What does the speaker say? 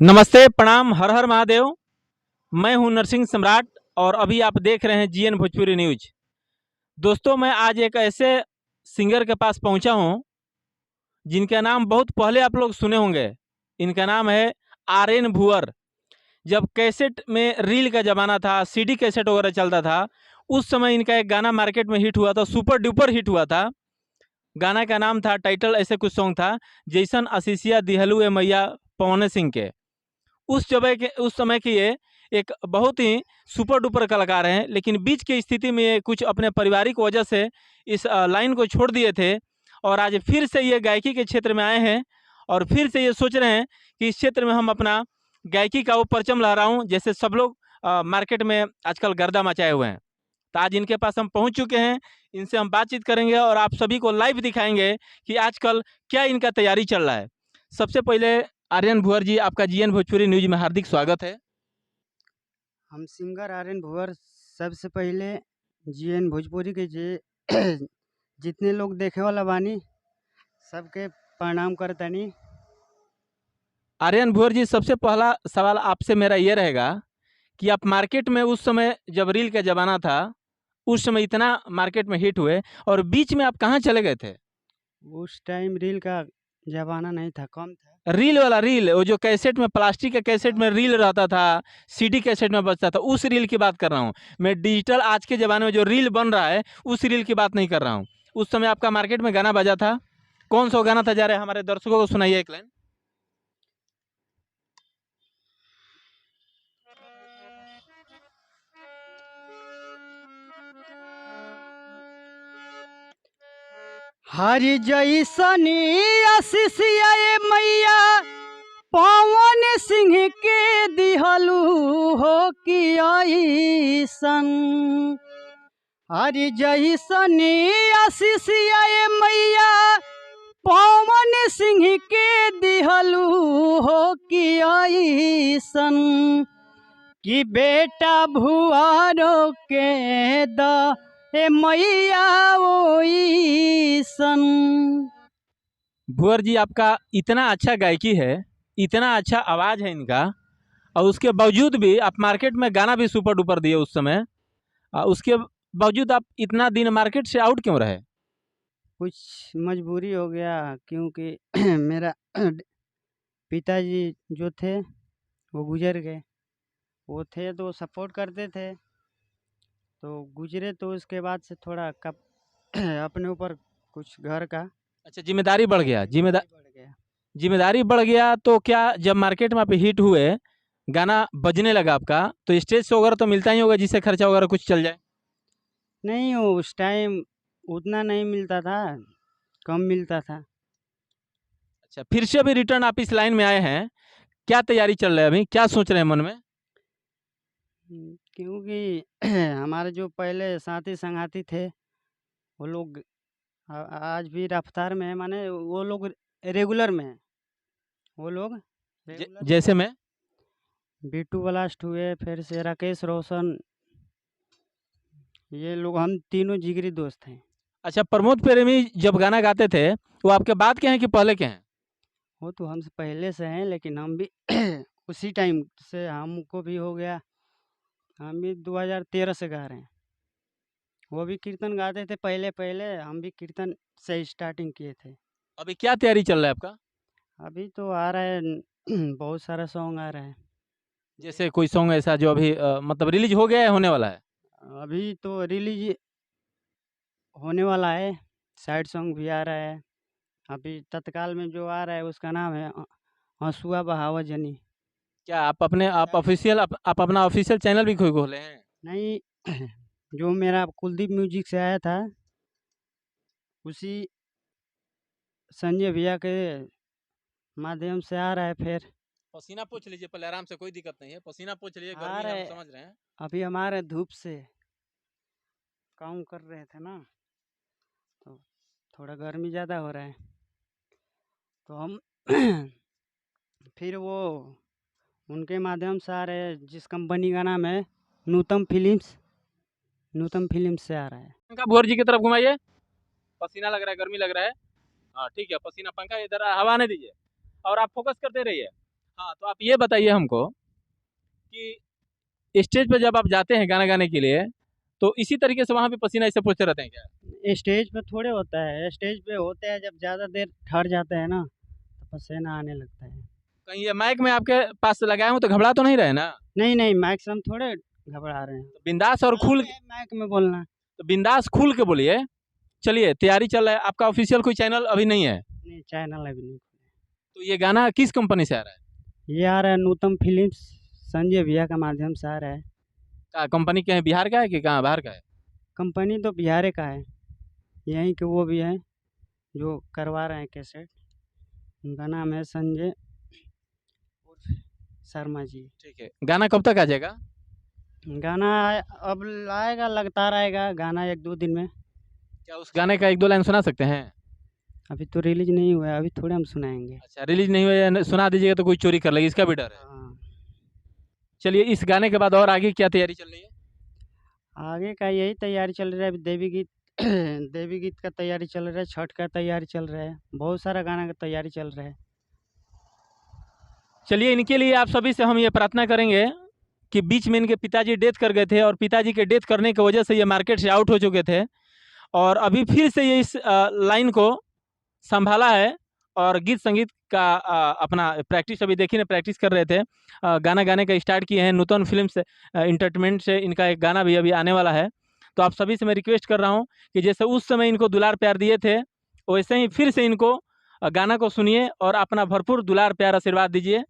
नमस्ते, प्रणाम, हर हर महादेव। मैं हूं नरसिंह सम्राट और अभी आप देख रहे हैं जीएन भोजपुरी न्यूज। दोस्तों, मैं आज एक ऐसे सिंगर के पास पहुंचा हूं जिनका नाम बहुत पहले आप लोग सुने होंगे। इनका नाम है आर्यन भूअर। जब कैसेट में रील का ज़माना था, सीडी कैसेट वगैरह चलता था, उस समय इनका एक गाना मार्केट में हिट हुआ था, सुपर डुपर हिट हुआ था। गाना का नाम था, टाइटल ऐसे कुछ सॉन्ग था, जैसन असीसिया दिहलू ए मैया पवन सिंह के। उस समय के ये एक बहुत ही सुपर डुपर कलाकार हैं, लेकिन बीच की स्थिति में ये कुछ अपने पारिवारिक वजह से इस लाइन को छोड़ दिए थे और आज फिर से ये गायकी के क्षेत्र में आए हैं और फिर से ये सोच रहे हैं कि इस क्षेत्र में हम अपना गायकी का वो परचम लहराऊं, जैसे सब लोग मार्केट में आजकल गर्दा मचाए हुए हैं। तो आज इनके पास हम पहुंच चुके हैं, इनसे हम बातचीत करेंगे और आप सभी को लाइव दिखाएंगे कि आजकल क्या इनका तैयारी चल रहा है। सबसे पहले आर्यन भूअर जी, आपका जीएन भोजपुरी न्यूज में हार्दिक स्वागत है। हम सिंगर आर्यन भूअर सबसे पहले जीएन भोजपुरी के जितने लोग देखे वाला बानी सबके प्रणाम करतनी। आर्यन भूअर जी, सबसे पहला सवाल आपसे मेरा ये रहेगा कि आप मार्केट में उस समय जब रील का ज़माना था, उस समय इतना मार्केट में हिट हुए और बीच में आप कहाँ चले गए थे? उस टाइम रील का जमाना नहीं था, कम था। रील वाला रील, वो जो कैसेट में, प्लास्टिक के कैसेट में रील रहता था, सीडी कैसेट में बजता था, उस रील की बात कर रहा हूँ मैं। डिजिटल आज के ज़माने में जो रील बन रहा है, उस रील की बात नहीं कर रहा हूँ। उस समय आपका मार्केट में गाना बजा था, कौन सा गाना था? जा रहे हमारे दर्शकों को सुनाइए एक लाइन। हरि जैसनी आशीषिया ए मैया पवन सिंह के दिहलू हो कि ऐसन। हरि जैसनी आशीषिया ए मैया पवन सिंह के दिहलू हो कि ऐसन कि बेटा भुआरो के द ए मैया ओइसन। भुअर जी, आपका इतना अच्छा गायकी है, इतना अच्छा आवाज़ है इनका, और उसके बावजूद भी आप मार्केट में गाना भी सुपर डुपर दिए उस समय। उसके बावजूद आप इतना दिन मार्केट से आउट क्यों रहे? कुछ मजबूरी हो गया क्योंकि मेरा पिताजी जो थे वो गुजर गए। वो थे तो सपोर्ट करते थे, तो गुजरे तो उसके बाद से थोड़ा कप अपने ऊपर कुछ घर का अच्छा, जिम्मेदारी बढ़ गया। बढ़ गया। जिम्मेदारी बढ़ गया तो क्या जब मार्केट में आप हिट हुए, गाना बजने लगा आपका, तो स्टेज शो वगैरह तो मिलता ही होगा जिससे खर्चा वगैरह कुछ चल जाए? नहीं, उस टाइम उतना नहीं मिलता था, कम मिलता था। अच्छा, फिर से अभी रिटर्न आप इस लाइन में आए हैं, क्या तैयारी चल रहा है अभी, क्या सोच रहे हैं मन में? क्योंकि हमारे जो पहले साथी संगाती थे वो लोग आज भी रफ्तार में है, माने वो लोग रेगुलर में है। वो लोग रेगुलर में जैसे मैं? बिट्टू ब्लास्ट हुए, फिर से राकेश रोशन, ये लोग हम तीनों जिगरी दोस्त हैं। अच्छा, प्रमोद प्रेमी जब गाना गाते थे, वो आपके बाद के हैं कि पहले के हैं? वो तो हमसे पहले से हैं, लेकिन हम भी उसी टाइम से हमको भी हो गया। हम भी 2013 से गा रहे हैं। वो भी कीर्तन गाते थे पहले पहले, हम भी कीर्तन से स्टार्टिंग किए थे। अभी क्या तैयारी चल रहा है आपका? अभी तो आ रहा है बहुत सारा सॉन्ग आ रहा है। जैसे कोई सॉन्ग ऐसा जो अभी मतलब रिलीज हो गया है, होने वाला है? अभी तो रिलीज होने वाला है, सैड सॉन्ग भी आ रहा है। अभी तत्काल में जो आ रहा है उसका नाम है हंसुआ बहावा जनी। क्या आप अपने आप ऑफिशियल आप अपना ऑफिशियल चैनल भी कोई खोले हैं? नहीं, जो मेरा कुलदीप म्यूजिक से आया था, उसी संजय भैया के माध्यम से आ रहा है। फिर पसीना पोंछ लीजिए पहले, आराम से, कोई दिक्कत नहीं है, पसीना पोंछ लीजिए, आ गर्मी है, रहा हम है। समझ रहे हैं। अभी हमारे धूप से काम कर रहे थे ना, तो थोड़ा गर्मी ज़्यादा हो रहा है, तो हम फिर वो उनके माध्यम से आ रहे हैं, जिस कंपनी का नाम है नूतम फिल्म्स। नूतम फिल्म्स से आ रहा है। पंखा भुअर जी की तरफ घुमाइए। पसीना लग रहा है, गर्मी लग रहा है। हाँ ठीक है, पसीना, पंखा इधर हवा नहीं दीजिए और आप फोकस करते रहिए। हाँ, तो आप ये बताइए हमको कि स्टेज पे जब आप जाते हैं गाना गाने के लिए, तो इसी तरीके से वहाँ पे पसीना ऐसे पोंछते रहते हैं क्या? स्टेज पे थोड़े होता है, स्टेज पे होते हैं जब ज़्यादा देर ठहर जाते हैं ना, तो पसीना आने लगता है। कहीं ये माइक में आपके पास लगाए हूँ तो घबरा तो नहीं रहे ना? नहीं, नहीं, माइक से हम थोड़े घबरा रहे हैं। तो बिंदास और खुल माइक में बोलना। तो बिंदास खुल के बोलिए। चलिए, तैयारी चल रहा है, आपका ऑफिशियल कोई चैनल अभी नहीं है? नहीं, चैनल अभी नहीं। तो ये गाना किस कंपनी से आ रहा है? ये आ रहा है नूतन फिल्म्स, संजय भैया का माध्यम से आ रहा है। कंपनी क्या है, बिहार का है कि कहाँ बाहर का है? कंपनी तो बिहार का है, यहीं के वो भी हैं जो करवा रहे हैं कैसेट। उनका नाम है संजय उर्फ शर्मा जी। ठीक है, गाना कब तक आ जाएगा? गाना अब आएगा, लगता रहेगा गाना 1-2 दिन में। क्या उस गाने का एक दो लाइन सुना सकते हैं? अभी तो रिलीज नहीं हुआ है, अभी थोड़े हम सुनाएंगे। अच्छा, रिलीज नहीं हुआ है, सुना दीजिएगा तो कोई चोरी कर लेगी, इसका भी डर है। हाँ, चलिए, इस गाने के बाद और आगे क्या तैयारी चल रही है? आगे का यही तैयारी चल रहा है। अभी देवी गीत देवी गीत का तैयारी चल रहा है, छठ का तैयारी चल रहा है, बहुत सारा गाना का तैयारी चल रहा है। चलिए, इनके लिए आप सभी से हम ये प्रार्थना करेंगे कि बीच में इनके पिताजी डेथ कर गए थे और पिताजी के डेथ करने की वजह से ये मार्केट से आउट हो चुके थे, और अभी फिर से ये इस लाइन को संभाला है और गीत संगीत का अपना प्रैक्टिस, अभी देखिए ना प्रैक्टिस कर रहे थे, गाना गाने का स्टार्ट किए हैं। नूतन फिल्म से इंटरटेनमेंट से इनका एक गाना भी अभी आने वाला है। तो आप सभी से मैं रिक्वेस्ट कर रहा हूँ कि जैसे उस समय इनको दुलार प्यार दिए थे, वैसे ही फिर से इनको गाना को सुनिए और अपना भरपूर दुलार प्यार आशीर्वाद दीजिए।